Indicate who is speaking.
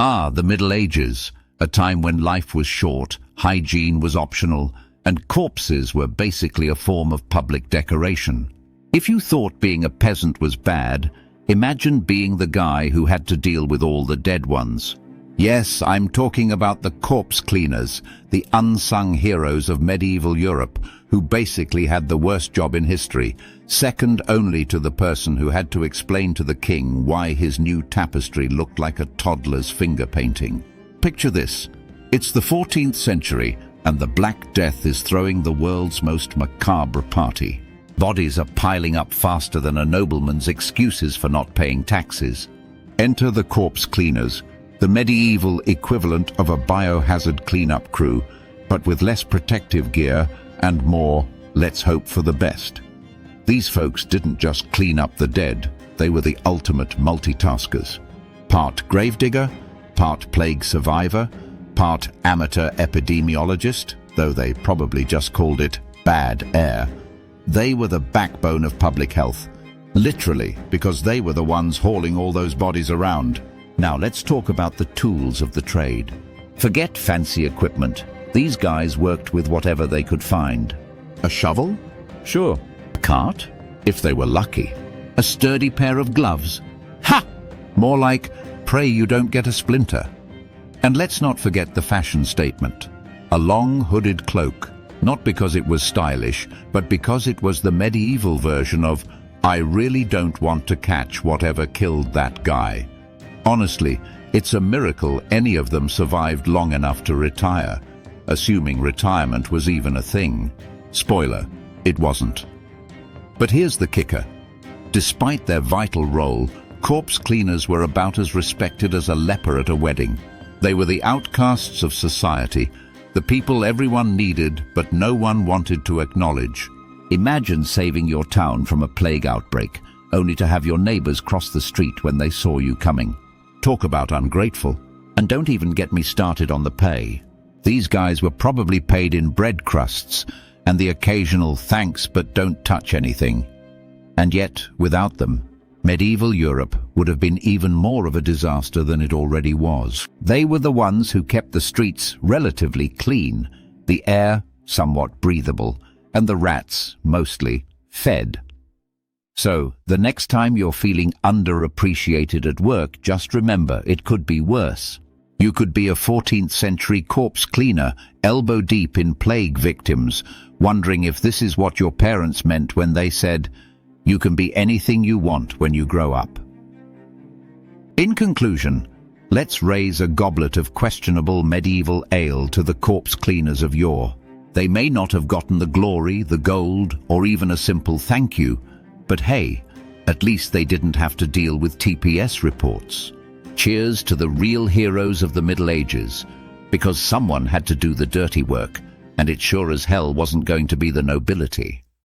Speaker 1: Ah, the Middle Ages, a time when life was short, hygiene was optional, and corpses were basically a form of public decoration. If you thought being a peasant was bad, imagine being the guy who had to deal with all the dead ones. Yes, I'm talking about the corpse cleaners, the unsung heroes of medieval Europe, who basically had the worst job in history, second only to the person who had to explain to the king why his new tapestry looked like a toddler's finger painting. Picture this. It's the 14th century, and the Black Death is throwing the world's most macabre party. Bodies are piling up faster than a nobleman's excuses for not paying taxes. Enter the corpse cleaners, the medieval equivalent of a biohazard cleanup crew, but with less protective gear and more, let's hope for the best. These folks didn't just clean up the dead, they were the ultimate multitaskers. Part gravedigger, part plague survivor, part amateur epidemiologist, though they probably just called it bad air. They were the backbone of public health, literally, because they were the ones hauling all those bodies around. Now let's talk about the tools of the trade. Forget fancy equipment. These guys worked with whatever they could find. A shovel? Sure. A cart? If they were lucky. A sturdy pair of gloves? Ha! More like, pray you don't get a splinter. And let's not forget the fashion statement. A long hooded cloak. Not because it was stylish, but because it was the medieval version of, I really don't want to catch whatever killed that guy. Honestly, it's a miracle any of them survived long enough to retire, assuming retirement was even a thing. Spoiler, it wasn't. But here's the kicker. Despite their vital role, corpse cleaners were about as respected as a leper at a wedding. They were the outcasts of society, the people everyone needed but no one wanted to acknowledge. Imagine saving your town from a plague outbreak, only to have your neighbors cross the street when they saw you coming. Talk about ungrateful. And don't even get me started on the pay. These guys were probably paid in bread crusts and the occasional thanks but don't touch anything. And yet, without them, medieval Europe would have been even more of a disaster than it already was. They were the ones who kept the streets relatively clean, the air somewhat breathable, and the rats, mostly, fed. So, the next time you're feeling underappreciated at work, just remember it could be worse. You could be a 14th century corpse cleaner, elbow deep in plague victims, wondering if this is what your parents meant when they said, you can be anything you want when you grow up. In conclusion, let's raise a goblet of questionable medieval ale to the corpse cleaners of yore. They may not have gotten the glory, the gold, or even a simple thank you, but hey, at least they didn't have to deal with TPS reports. Cheers to the real heroes of the Middle Ages, because someone had to do the dirty work, and it sure as hell wasn't going to be the nobility.